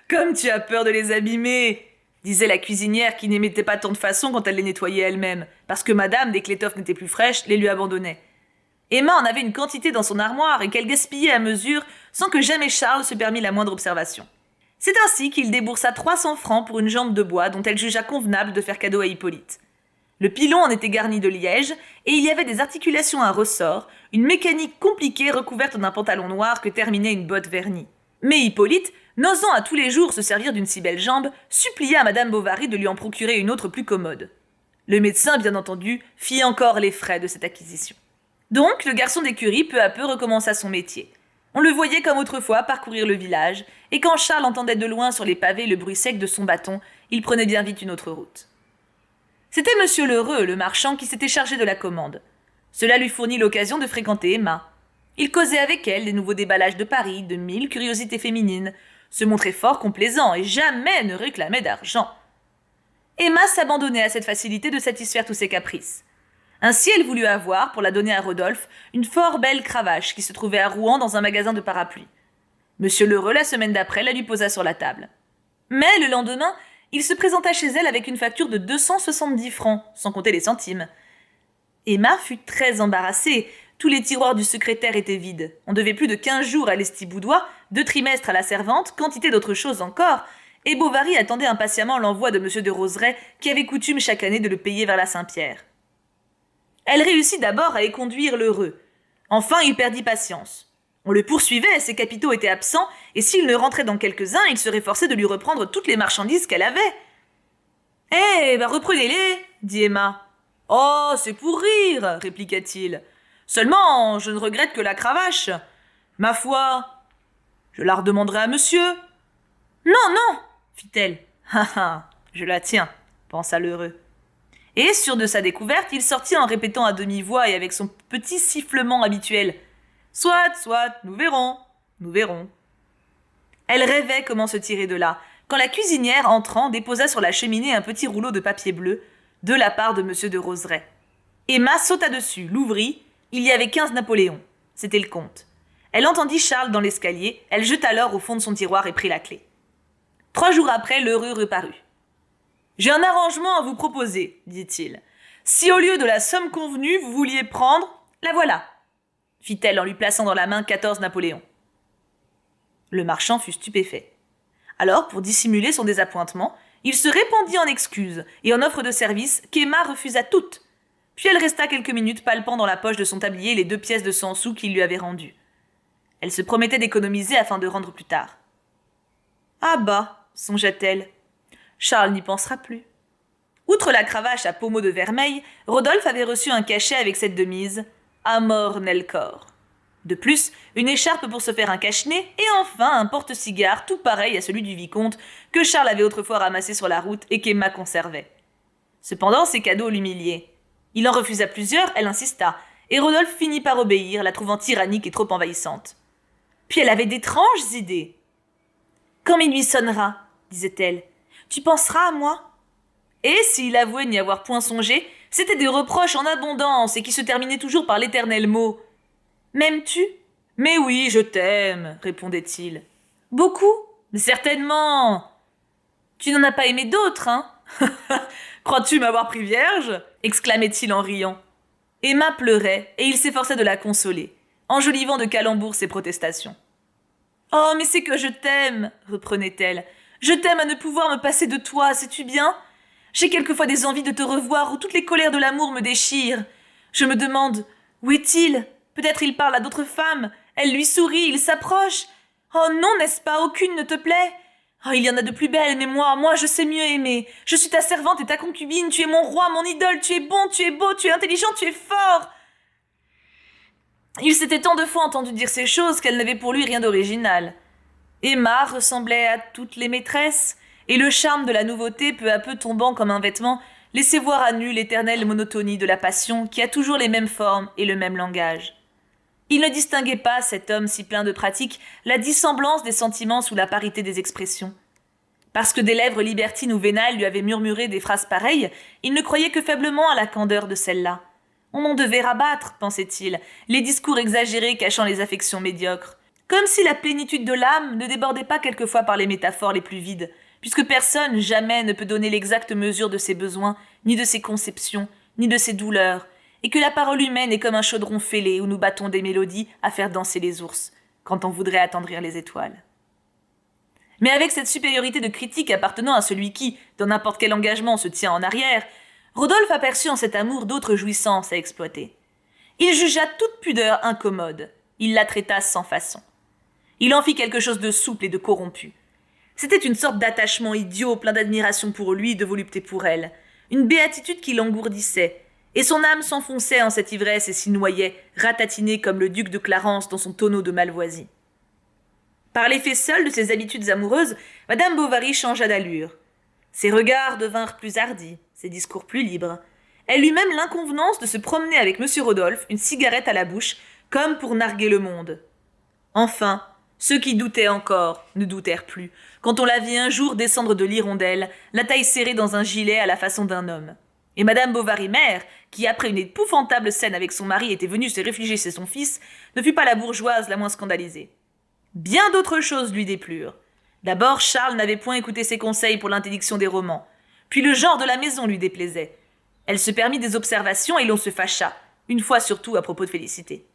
comme tu as peur de les abîmer !» disait la cuisinière qui n'émettait pas tant de façon quand elle les nettoyait elle-même, parce que madame, dès que l'étoffe n'était plus fraîche, les lui abandonnait. Emma en avait une quantité dans son armoire et qu'elle gaspillait à mesure sans que jamais Charles se permît la moindre observation. C'est ainsi qu'il déboursa 300 francs pour une jambe de bois dont elle jugea convenable de faire cadeau à Hippolyte. Le pilon en était garni de liège et il y avait des articulations à ressort, une mécanique compliquée recouverte d'un pantalon noir que terminait une botte vernie. Mais Hippolyte, n'osant à tous les jours se servir d'une si belle jambe, supplia à Madame Bovary de lui en procurer une autre plus commode. Le médecin, bien entendu, fit encore les frais de cette acquisition. Donc, le garçon d'écurie peu à peu recommença son métier. On le voyait comme autrefois parcourir le village, et quand Charles entendait de loin sur les pavés le bruit sec de son bâton, il prenait bien vite une autre route. C'était Monsieur Lheureux, le marchand, qui s'était chargé de la commande. Cela lui fournit l'occasion de fréquenter Emma. Il causait avec elle des nouveaux déballages de Paris, de 1000 curiosités féminines, se montrait fort complaisant et jamais ne réclamait d'argent. Emma s'abandonnait à cette facilité de satisfaire tous ses caprices. Ainsi, elle voulut avoir, pour la donner à Rodolphe, une fort belle cravache qui se trouvait à Rouen dans un magasin de parapluies. Monsieur Lheureux, la semaine d'après, la lui posa sur la table. Mais le lendemain, il se présenta chez elle avec une facture de 270 francs, sans compter les centimes. Emma fut très embarrassée. Tous les tiroirs du secrétaire étaient vides. On devait plus de 15 jours à l'Estiboudois, 2 trimestres à la servante, quantité d'autres choses encore, et Bovary attendait impatiemment l'envoi de M. de Roseray, qui avait coutume chaque année de le payer vers la Saint-Pierre. Elle réussit d'abord à éconduire l'heureux. Enfin, il perdit patience. On le poursuivait, ses capitaux étaient absents, et s'il ne rentrait dans quelques-uns, il serait forcé de lui reprendre toutes les marchandises qu'elle avait. « Eh, reprenez-les » dit Emma. « Oh, c'est pour rire » répliqua-t-il. « Seulement, je ne regrette que la cravache. Ma foi, je la redemanderai à monsieur. »« Non, non » fit-elle. « Ah ah, je la tiens » pensa l'heureux. Et, sûr de sa découverte, il sortit en répétant à demi-voix et avec son petit sifflement habituel. « Soit, soit, nous verrons, nous verrons. » Elle rêvait comment se tirer de là, quand la cuisinière, entrant, déposa sur la cheminée un petit rouleau de papier bleu, de la part de M. de Roseray. Emma sauta dessus, l'ouvrit, il y avait 15 Napoléons. C'était le compte. Elle entendit Charles dans l'escalier, elle jeta l'or au fond de son tiroir et prit la clé. 3 jours après, l'heureux reparut. « J'ai un arrangement à vous proposer, dit-il. Si au lieu de la somme convenue, vous vouliez prendre, la voilà, fit-elle en lui plaçant dans la main 14 Napoléons. Le marchand fut stupéfait. Alors, pour dissimuler son désappointement, il se répandit en excuses et en offres de service qu'Emma refusa toutes. Puis elle resta quelques minutes palpant dans la poche de son tablier les 2 pièces de 100 sous qu'il lui avait rendues. Elle se promettait d'économiser afin de rendre plus tard. « Ah bah » songea-t-elle. Charles n'y pensera plus. Outre la cravache à pommeau de vermeil, Rodolphe avait reçu un cachet avec cette devise « Amor nel cor ». De plus, une écharpe pour se faire un cache-nez et enfin un porte-cigare tout pareil à celui du vicomte que Charles avait autrefois ramassé sur la route et qu'Emma conservait. Cependant, ses cadeaux l'humiliaient. Il en refusa plusieurs, elle insista, et Rodolphe finit par obéir, la trouvant tyrannique et trop envahissante. Puis elle avait d'étranges idées. « Quand minuit sonnera, disait-elle, tu penseras à moi ?» Et s'il avouait n'y avoir point songé, c'étaient des reproches en abondance et qui se terminaient toujours par l'éternel mot. « M'aimes-tu » ?« Mais oui, je t'aime, répondait-il. « Beaucoup ?»« Certainement. »« Tu n'en as pas aimé d'autres, hein ?»« Crois-tu m'avoir pris vierge ?» exclamait-il en riant. Emma pleurait et il s'efforçait de la consoler, enjolivant de calembours ses protestations. « Oh, mais c'est que je t'aime, reprenait-elle. Je t'aime à ne pouvoir me passer de toi, sais-tu bien ? J'ai quelquefois des envies de te revoir où toutes les colères de l'amour me déchirent. Je me demande, où est-il ? Peut-être il parle à d'autres femmes. Elle lui sourit, il s'approche. Oh non, n'est-ce pas ? Aucune ne te plaît ? Oh, il y en a de plus belles, mais moi, je sais mieux aimer. Je suis ta servante et ta concubine. Tu es mon roi, mon idole. Tu es bon, tu es beau, tu es intelligent, tu es fort. Il s'était tant de fois entendu dire ces choses qu'elle n'avait pour lui rien d'original. Emma ressemblait à toutes les maîtresses, et le charme de la nouveauté, peu à peu tombant comme un vêtement, laissait voir à nu l'éternelle monotonie de la passion qui a toujours les mêmes formes et le même langage. Il ne distinguait pas, cet homme si plein de pratique, la dissemblance des sentiments sous la parité des expressions. Parce que des lèvres libertines ou vénales lui avaient murmuré des phrases pareilles, il ne croyait que faiblement à la candeur de celle-là. On en devait rabattre, pensait-il, les discours exagérés cachant les affections médiocres. Comme si la plénitude de l'âme ne débordait pas quelquefois par les métaphores les plus vides, puisque personne jamais ne peut donner l'exacte mesure de ses besoins, ni de ses conceptions, ni de ses douleurs, et que la parole humaine est comme un chaudron fêlé où nous battons des mélodies à faire danser les ours, quand on voudrait attendrir les étoiles. Mais avec cette supériorité de critique appartenant à celui qui, dans n'importe quel engagement, se tient en arrière, Rodolphe aperçut en cet amour d'autres jouissances à exploiter. Il jugea toute pudeur incommode. Il la traita sans façon. Il en fit quelque chose de souple et de corrompu. C'était une sorte d'attachement idiot, plein d'admiration pour lui et de volupté pour elle, une béatitude qui l'engourdissait, et son âme s'enfonçait en cette ivresse et s'y noyait, ratatinée comme le duc de Clarence dans son tonneau de Malvoisie. Par l'effet seul de ses habitudes amoureuses, Madame Bovary changea d'allure. Ses regards devinrent plus hardis, ses discours plus libres. Elle eut même l'inconvenance de se promener avec M. Rodolphe, une cigarette à la bouche, comme pour narguer le monde. Enfin, ceux qui doutaient encore ne doutèrent plus, quand on la vit un jour descendre de l'hirondelle, la taille serrée dans un gilet à la façon d'un homme. Et Madame Bovary mère, qui après une épouvantable scène avec son mari était venue se réfugier chez son fils, ne fut pas la bourgeoise la moins scandalisée. Bien d'autres choses lui déplurent. D'abord, Charles n'avait point écouté ses conseils pour l'interdiction des romans. Puis le genre de la maison lui déplaisait. Elle se permit des observations et l'on se fâcha, une fois surtout à propos de Félicité.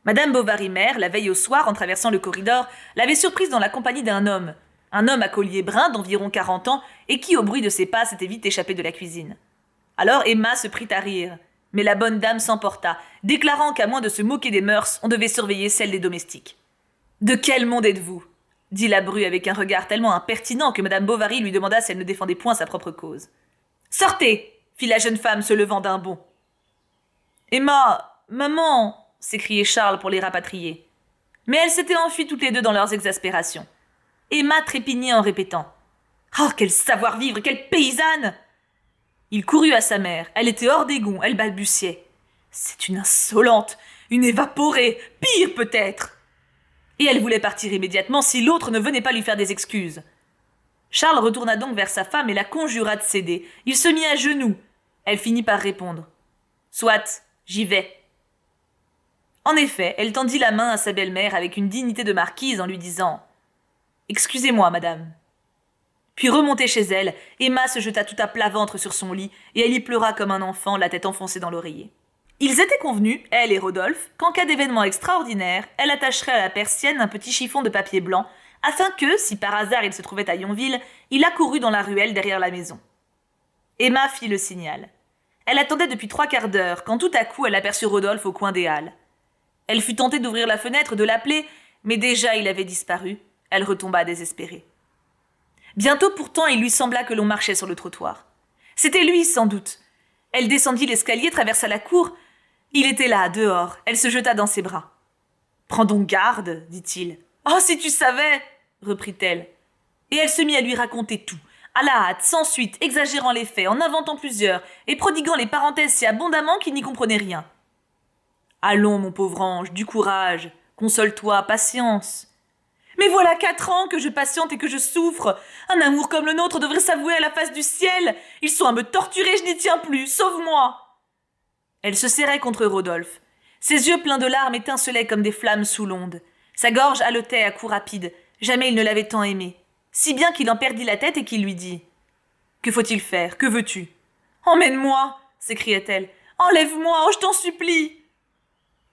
Madame Bovary mère, la veille au soir, en traversant le corridor, l'avait surprise dans la compagnie d'un homme à collier brun d'environ 40 ans et qui, au bruit de ses pas, s'était vite échappé de la cuisine. Alors Emma se prit à rire, mais la bonne dame s'emporta, déclarant qu'à moins de se moquer des mœurs, on devait surveiller celles des domestiques. « De quel monde êtes-vous » dit la bru avec un regard tellement impertinent que Madame Bovary lui demanda si elle ne défendait point sa propre cause. « Sortez » fit la jeune femme se levant d'un bond. « Emma, maman » s'écriait Charles pour les rapatrier. Mais elles s'étaient enfuies toutes les deux dans leurs exaspérations. Emma trépignait en répétant « Oh, quel savoir-vivre, quelle paysanne !» Il courut à sa mère. Elle était hors des gonds, elle balbutiait. « C'est une insolente, une évaporée, pire peut-être !» Et elle voulait partir immédiatement si l'autre ne venait pas lui faire des excuses. Charles retourna donc vers sa femme et la conjura de céder. Il se mit à genoux. Elle finit par répondre « Soit, j'y vais. » En effet, elle tendit la main à sa belle-mère avec une dignité de marquise en lui disant « Excusez-moi, madame. » Puis remontée chez elle, Emma se jeta tout à plat ventre sur son lit et elle y pleura comme un enfant, la tête enfoncée dans l'oreiller. Ils étaient convenus, elle et Rodolphe, qu'en cas d'événement extraordinaire, elle attacherait à la persienne un petit chiffon de papier blanc, afin que, si par hasard il se trouvait à Yonville, il accourût dans la ruelle derrière la maison. Emma fit le signal. Elle attendait depuis 3/4 d'heure, quand tout à coup elle aperçut Rodolphe au coin des halles. Elle fut tentée d'ouvrir la fenêtre, de l'appeler, mais déjà il avait disparu. Elle retomba désespérée. Bientôt pourtant il lui sembla que l'on marchait sur le trottoir. C'était lui sans doute. Elle descendit l'escalier, traversa la cour. Il était là, dehors. Elle se jeta dans ses bras. « Prends donc garde, dit-il. »« Oh, si tu savais !» reprit-elle. Et elle se mit à lui raconter tout, à la hâte, sans suite, exagérant les faits, en inventant plusieurs, et prodiguant les parenthèses si abondamment qu'il n'y comprenait rien. « Allons, mon pauvre ange, du courage, console-toi, patience. » « Mais voilà 4 ans que je patiente et que je souffre. Un amour comme le nôtre devrait s'avouer à la face du ciel. Ils sont à me torturer, je n'y tiens plus, sauve-moi !» Elle se serrait contre Rodolphe. Ses yeux pleins de larmes étincelaient comme des flammes sous l'onde. Sa gorge haletait à coups rapides. Jamais il ne l'avait tant aimée. Si bien qu'il en perdit la tête et qu'il lui dit « Que faut-il faire ? Que veux-tu ?»« Emmène-moi » s'écriait-elle. « Enlève-moi, oh, je t'en supplie !»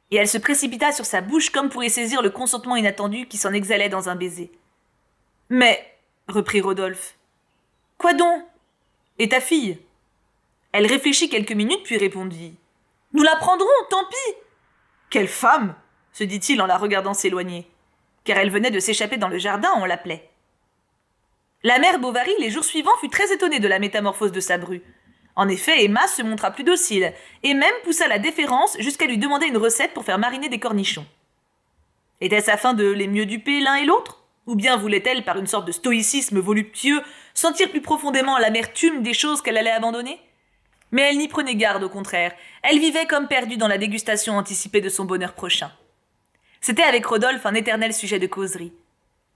Et elle se précipita sur sa bouche comme pour y saisir le consentement inattendu qui s'en exhalait dans un baiser. « Mais, reprit Rodolphe, quoi donc ? Et ta fille ?» Elle réfléchit quelques minutes puis répondit « Nous la prendrons, tant pis !»« Quelle femme !» se dit-il en la regardant s'éloigner, car elle venait de s'échapper dans le jardin, on l'appelait. La mère Bovary, les jours suivants, fut très étonnée de la métamorphose de sa bru. En effet, Emma se montra plus docile, et même poussa la déférence jusqu'à lui demander une recette pour faire mariner des cornichons. Était-ce afin de les mieux duper l'un et l'autre ? Ou bien voulait-elle, par une sorte de stoïcisme voluptueux, sentir plus profondément l'amertume des choses qu'elle allait abandonner ? Mais elle n'y prenait garde, au contraire. Elle vivait comme perdue dans la dégustation anticipée de son bonheur prochain. C'était avec Rodolphe un éternel sujet de causerie.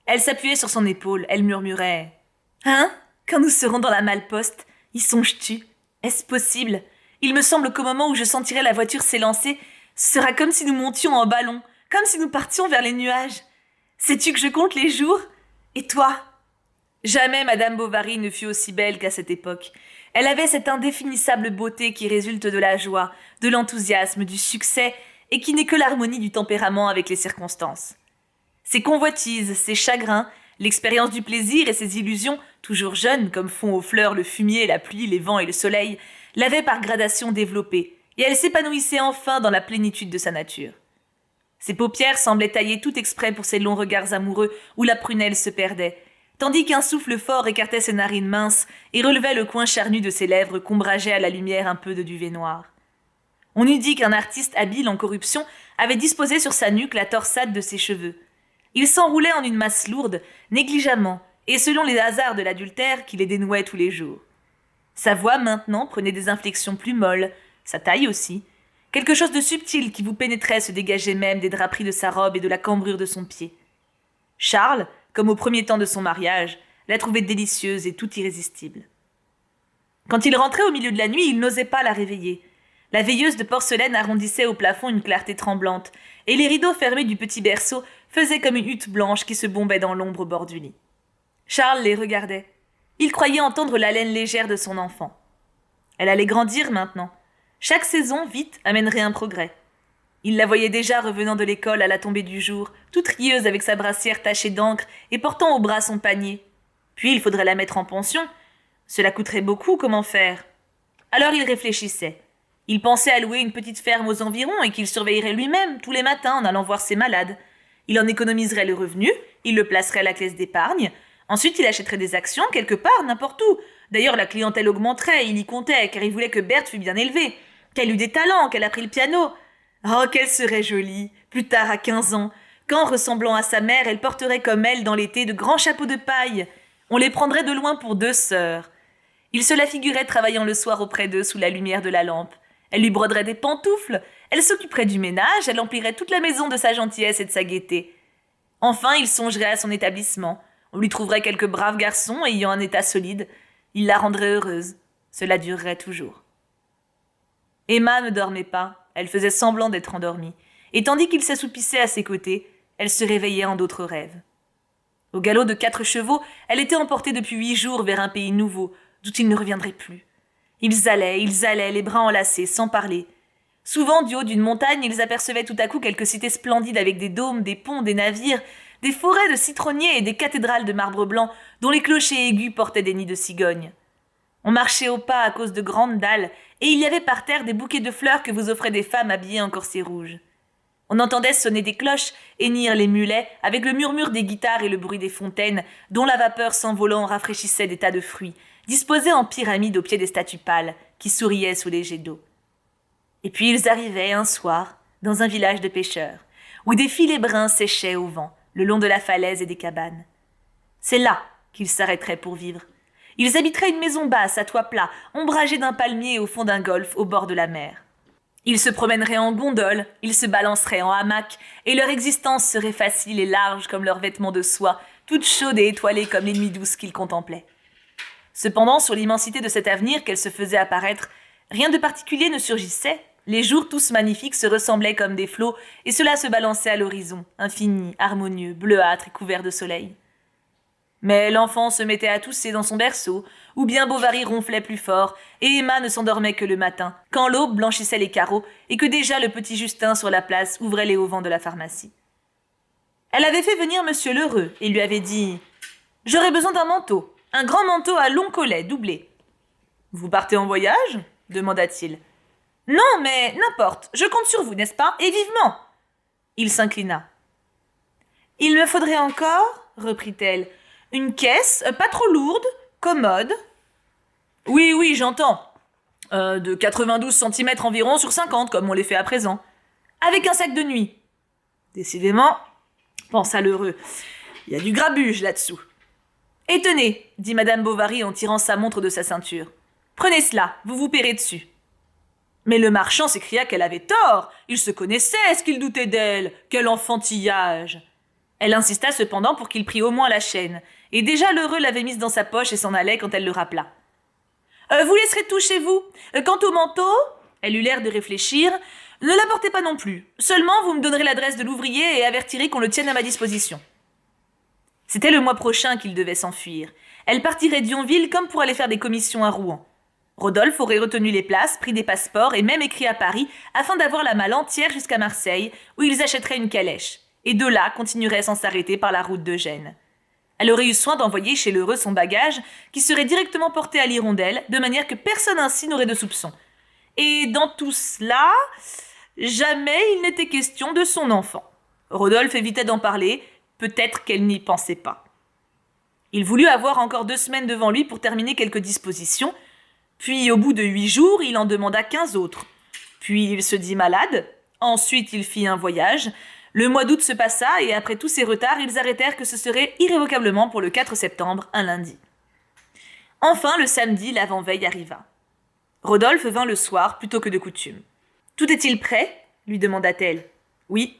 Elle s'appuyait sur son épaule, elle murmurait « Hein ? Quand nous serons dans la malle-poste, y songes-tu ? Est-ce possible ? Il me semble qu'au moment où je sentirai la voiture s'élancer, ce sera comme si nous montions en ballon, comme si nous partions vers les nuages. Sais-tu que je compte les jours ? Et toi ? » Jamais Madame Bovary ne fut aussi belle qu'à cette époque. Elle avait cette indéfinissable beauté qui résulte de la joie, de l'enthousiasme, du succès, et qui n'est que l'harmonie du tempérament avec les circonstances. Ses convoitises, ses chagrins, l'expérience du plaisir et ses illusions, toujours jeunes comme font aux fleurs le fumier, la pluie, les vents et le soleil, l'avaient par gradation développée, et elle s'épanouissait enfin dans la plénitude de sa nature. Ses paupières semblaient taillées tout exprès pour ses longs regards amoureux où la prunelle se perdait, tandis qu'un souffle fort écartait ses narines minces et relevait le coin charnu de ses lèvres qu'ombrageait à la lumière un peu de duvet noir. On eût dit qu'un artiste habile en corruption avait disposé sur sa nuque la torsade de ses cheveux. Il s'enroulait en une masse lourde, négligemment, et selon les hasards de l'adultère qui les dénouait tous les jours. Sa voix, maintenant, prenait des inflexions plus molles, sa taille aussi. Quelque chose de subtil qui vous pénétrait se dégageait même des draperies de sa robe et de la cambrure de son pied. Charles, comme au premier temps de son mariage, la trouvait délicieuse et tout irrésistible. Quand il rentrait au milieu de la nuit, il n'osait pas la réveiller. La veilleuse de porcelaine arrondissait au plafond une clarté tremblante, et les rideaux fermés du petit berceau faisaient comme une hutte blanche qui se bombait dans l'ombre au bord du lit. Charles les regardait. Il croyait entendre l'haleine légère de son enfant. Elle allait grandir maintenant. Chaque saison, vite, amènerait un progrès. Il la voyait déjà revenant de l'école à la tombée du jour, toute rieuse avec sa brassière tachée d'encre et portant au bras son panier. Puis il faudrait la mettre en pension. Cela coûterait beaucoup, comment faire ? Alors il réfléchissait. Il pensait à louer une petite ferme aux environs et qu'il surveillerait lui-même tous les matins en allant voir ses malades. Il en économiserait le revenu, il le placerait à la caisse d'épargne. Ensuite, il achèterait des actions quelque part, n'importe où. D'ailleurs, la clientèle augmenterait, il y comptait, car il voulait que Berthe fût bien élevée, qu'elle eût des talents, qu'elle apprit le piano. Oh, qu'elle serait jolie, plus tard à 15 ans, quand, ressemblant à sa mère, elle porterait comme elle dans l'été de grands chapeaux de paille. On les prendrait de loin pour 2 sœurs. Il se la figurait travaillant le soir auprès d'eux sous la lumière de la lampe. Elle lui broderait des pantoufles, elle s'occuperait du ménage, elle emplirait toute la maison de sa gentillesse et de sa gaieté. Enfin, il songerait à son établissement. On lui trouverait quelques braves garçons ayant un état solide. Il la rendrait heureuse. Cela durerait toujours. Emma ne dormait pas. Elle faisait semblant d'être endormie. Et tandis qu'il s'assoupissait à ses côtés, elle se réveillait en d'autres rêves. Au galop de 4 chevaux, elle était emportée depuis 8 jours vers un pays nouveau, d'où il ne reviendrait plus. Ils allaient, les bras enlacés, sans parler. Souvent, du haut d'une montagne, ils apercevaient tout à coup quelques cités splendides avec des dômes, des ponts, des navires, des forêts de citronniers et des cathédrales de marbre blanc dont les clochers aigus portaient des nids de cigognes. On marchait au pas à cause de grandes dalles et il y avait par terre des bouquets de fleurs que vous offraient des femmes habillées en corsets rouges. On entendait sonner des cloches, hennir les mulets avec le murmure des guitares et le bruit des fontaines dont la vapeur s'envolant rafraîchissait des tas de fruits, disposés en pyramide au pied des statues pâles qui souriaient sous les jets d'eau. Et puis ils arrivaient un soir dans un village de pêcheurs où des filets bruns séchaient au vent le long de la falaise et des cabanes. C'est là qu'ils s'arrêteraient pour vivre. Ils habiteraient une maison basse à toit plat, ombragée d'un palmier au fond d'un golfe au bord de la mer. Ils se promèneraient en gondole, ils se balanceraient en hamac, et leur existence serait facile et large comme leurs vêtements de soie, toute chaude et étoilée comme les nuits douces qu'ils contemplaient. Cependant, sur l'immensité de cet avenir qu'elle se faisait apparaître, rien de particulier ne surgissait. Les jours tous magnifiques se ressemblaient comme des flots, et cela se balançait à l'horizon, infini, harmonieux, bleuâtre et couvert de soleil. Mais l'enfant se mettait à tousser dans son berceau, ou bien Bovary ronflait plus fort, et Emma ne s'endormait que le matin, quand l'aube blanchissait les carreaux et que déjà le petit Justin sur la place ouvrait les auvents de la pharmacie. Elle avait fait venir Monsieur Lheureux et lui avait dit « J'aurais besoin d'un manteau, un grand manteau à long collet, doublé. »« Vous partez en voyage ?» demanda-t-il. « Non, mais n'importe, je compte sur vous, n'est-ce pas, et vivement !» Il s'inclina. « Il me faudrait encore, reprit-elle, une caisse, pas trop lourde, commode. »« Oui, j'entends. De 92 cm environ sur 50, comme on les fait à présent. Avec un sac de nuit. »« Décidément, pensa Lheureux, il y a du grabuge là-dessous. »« Et tenez, dit Madame Bovary en tirant sa montre de sa ceinture. Prenez cela, vous vous paierez dessus. » Mais le marchand s'écria qu'elle avait tort. Il se connaissait, est-ce qu'il doutait d'elle? Quel enfantillage! Elle insista cependant pour qu'il prît au moins la chaîne, et déjà Lheureux l'avait mise dans sa poche et s'en allait quand elle le rappela. Vous laisserez tout chez vous. Quant au manteau, elle eut l'air de réfléchir, ne l'apportez pas non plus. Seulement, vous me donnerez l'adresse de l'ouvrier et avertirez qu'on le tienne à ma disposition. C'était le mois prochain qu'il devait s'enfuir. Elle partirait d'Yonville comme pour aller faire des commissions à Rouen. Rodolphe aurait retenu les places, pris des passeports et même écrit à Paris afin d'avoir la malle entière jusqu'à Marseille, où ils achèteraient une calèche, et de là continueraient sans s'arrêter par la route de Gênes. Elle aurait eu soin d'envoyer chez Lheureux son bagage, qui serait directement porté à l'Hirondelle, de manière que personne ainsi n'aurait de soupçon. Et dans tout cela, jamais il n'était question de son enfant. Rodolphe évitait d'en parler, peut-être qu'elle n'y pensait pas. Il voulut avoir encore 2 semaines devant lui pour terminer quelques dispositions, puis au bout de 8 jours, il en demanda 15 autres. Puis il se dit malade, ensuite il fit un voyage. Le mois d'août se passa et après tous ces retards, ils arrêtèrent que ce serait irrévocablement pour le 4 septembre, un lundi. Enfin, le samedi, l'avant-veille arriva. Rodolphe vint le soir plutôt que de coutume. « Tout est-il prêt ?» lui demanda-t-elle. « Oui. »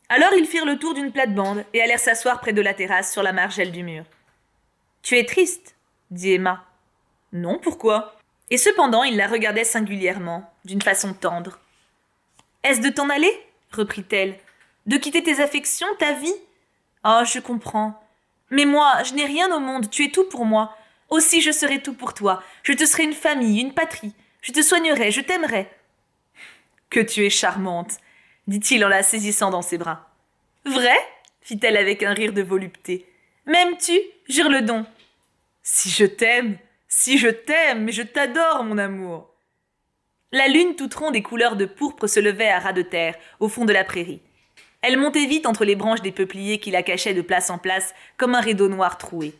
Alors ils firent le tour d'une plate-bande et allèrent s'asseoir près de la terrasse sur la margelle du mur. « Tu es triste ?» dit Emma. « Non, pourquoi ?» Et cependant, il la regardait singulièrement, d'une façon tendre. « Est-ce de t'en aller ?» reprit-elle. « De quitter tes affections, ta vie ? Ah, je comprends. Mais moi, je n'ai rien au monde, tu es tout pour moi. Aussi, je serai tout pour toi. Je te serai une famille, une patrie. Je te soignerai, je t'aimerai. »« Que tu es charmante !» dit-il en la saisissant dans ses bras. « Vrai ?» fit-elle avec un rire de volupté. « M'aimes-tu ? Jure-le donc. »« Si je t'aime, mais je t'adore, mon amour. » La lune toute ronde et couleur de pourpre se levait à ras de terre, au fond de la prairie. Elle montait vite entre les branches des peupliers qui la cachaient de place en place comme un rideau noir troué.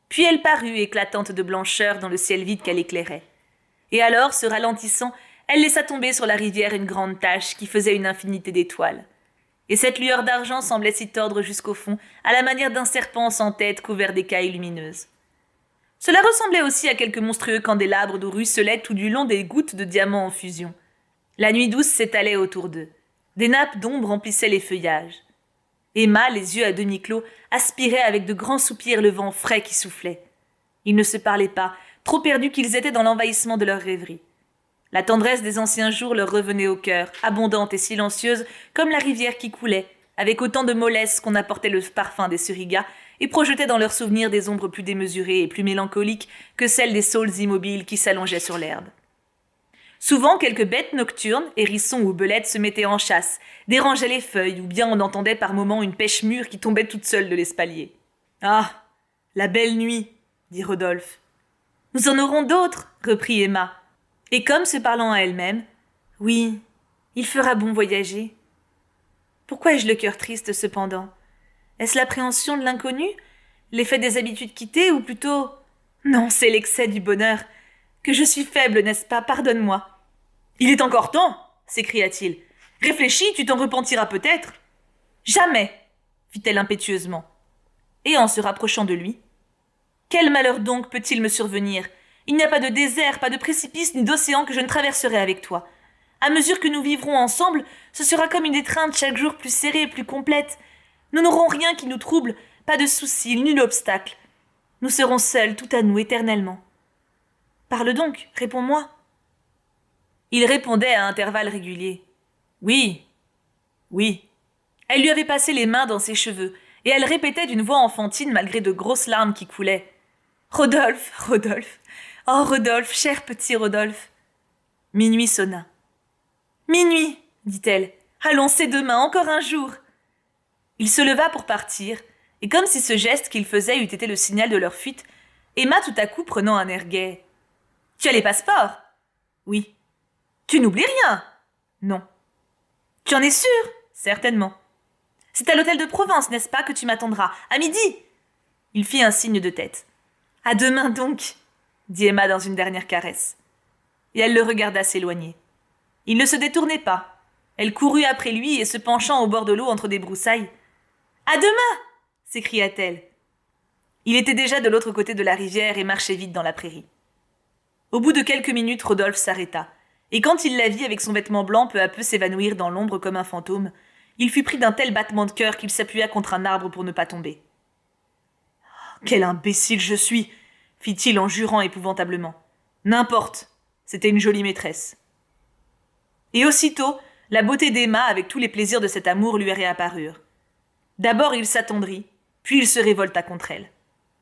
Puis elle parut, éclatante de blancheur dans le ciel vide qu'elle éclairait. Et alors, se ralentissant, elle laissa tomber sur la rivière une grande tache qui faisait une infinité d'étoiles. Et cette lueur d'argent semblait s'y tordre jusqu'au fond, à la manière d'un serpent sans tête couvert d'écailles lumineuses. Cela ressemblait aussi à quelques monstrueux candélabres d'où ruisselaient tout du long des gouttes de diamants en fusion. La nuit douce s'étalait autour d'eux. Des nappes d'ombre remplissaient les feuillages. Emma, les yeux à demi clos, aspirait avec de grands soupirs le vent frais qui soufflait. Ils ne se parlaient pas, trop perdus qu'ils étaient dans l'envahissement de leur rêverie. La tendresse des anciens jours leur revenait au cœur, abondante et silencieuse comme la rivière qui coulait, avec autant de mollesse qu'on apportait le parfum des surigas et projetait dans leurs souvenirs des ombres plus démesurées et plus mélancoliques que celles des saules immobiles qui s'allongeaient sur l'herbe. Souvent, quelques bêtes nocturnes, hérissons ou belettes, se mettaient en chasse, dérangeaient les feuilles, ou bien on entendait par moments une pêche mûre qui tombait toute seule de l'espalier. « Ah, la belle nuit !» dit Rodolphe. « Nous en aurons d'autres !» reprit Emma. Et comme se parlant à elle-même, « Oui, il fera bon voyager. » Pourquoi ai-je le cœur triste cependant ? Est-ce l'appréhension de l'inconnu ? L'effet des habitudes quittées, ou plutôt… Non, c'est l'excès du bonheur. Que je suis faible, n'est-ce pas ? Pardonne-moi. « Il est encore temps !» s'écria-t-il. « Réfléchis, tu t'en repentiras peut-être. »« Jamais !» fit-elle impétueusement. Et en se rapprochant de lui. « Quel malheur donc peut-il me survenir? Il n'y a pas de désert, pas de précipice, ni d'océan que je ne traverserai avec toi. À mesure que nous vivrons ensemble, ce sera comme une étreinte chaque jour plus serrée, plus complète. Nous n'aurons rien qui nous trouble, pas de soucis, nul obstacle. Nous serons seuls, tout à nous, éternellement. Parle donc, réponds-moi. Il répondait à intervalles réguliers. Oui, oui. Elle lui avait passé les mains dans ses cheveux, et elle répétait d'une voix enfantine malgré de grosses larmes qui coulaient. Rodolphe, Rodolphe. Oh, Rodolphe, cher petit Rodolphe. Minuit sonna. Minuit, dit-elle. Allons, c'est demain, encore un jour. Il se leva pour partir, et comme si ce geste qu'il faisait eût été le signal de leur fuite, Emma tout à coup prenant un air gai. Tu as les passeports? Oui. Tu n'oublies rien? Non. Tu en es sûr? Certainement. C'est à l'hôtel de Provence, n'est-ce pas, que tu m'attendras, à midi? Il fit un signe de tête. À demain donc, dit Emma dans une dernière caresse. Et elle le regarda s'éloigner. Il ne se détournait pas. Elle courut après lui et se penchant au bord de l'eau entre des broussailles. À demain! S'écria-t-elle. Il était déjà de l'autre côté de la rivière et marchait vite dans la prairie. Au bout de quelques minutes, Rodolphe s'arrêta, et quand il la vit avec son vêtement blanc peu à peu s'évanouir dans l'ombre comme un fantôme, il fut pris d'un tel battement de cœur qu'il s'appuya contre un arbre pour ne pas tomber. « Quel imbécile je suis !» fit-il en jurant épouvantablement. « N'importe, c'était une jolie maîtresse. » Et aussitôt, la beauté d'Emma avec tous les plaisirs de cet amour lui réapparurent. D'abord il s'attendrit, puis il se révolta contre elle.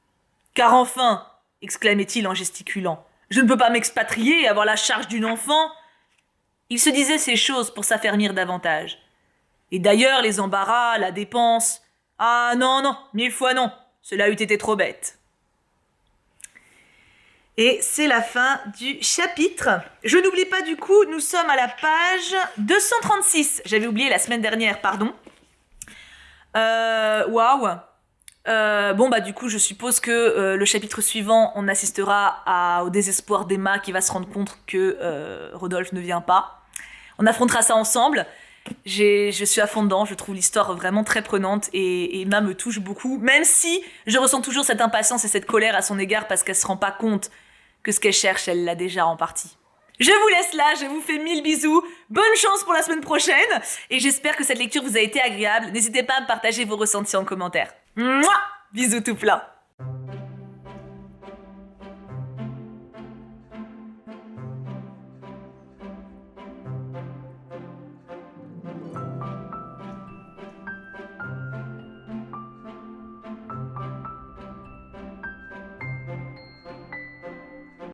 « Car enfin, exclamait-il en gesticulant, je ne peux pas m'expatrier et avoir la charge d'une enfant. » Il se disait ces choses pour s'affermir davantage. Et d'ailleurs, les embarras, la dépense... Ah non, non, 1000 fois non, cela eût été trop bête. Et c'est la fin du chapitre. Je n'oublie pas du coup, nous sommes à la page 236. J'avais oublié la semaine dernière, pardon. Waouh. Du coup, je suppose que le chapitre suivant, on assistera au désespoir d'Emma qui va se rendre compte que Rodolphe ne vient pas. On affrontera ça ensemble. Je suis à fond dedans, je trouve l'histoire vraiment très prenante et Emma me touche beaucoup, même si je ressens toujours cette impatience et cette colère à son égard parce qu'elle se rend pas compte que ce qu'elle cherche, elle l'a déjà en partie. Je vous laisse là, je vous fais 1000 bisous, bonne chance pour la semaine prochaine et j'espère que cette lecture vous a été agréable. N'hésitez pas à me partager vos ressentis en commentaire. Mouah, bisous tout plein.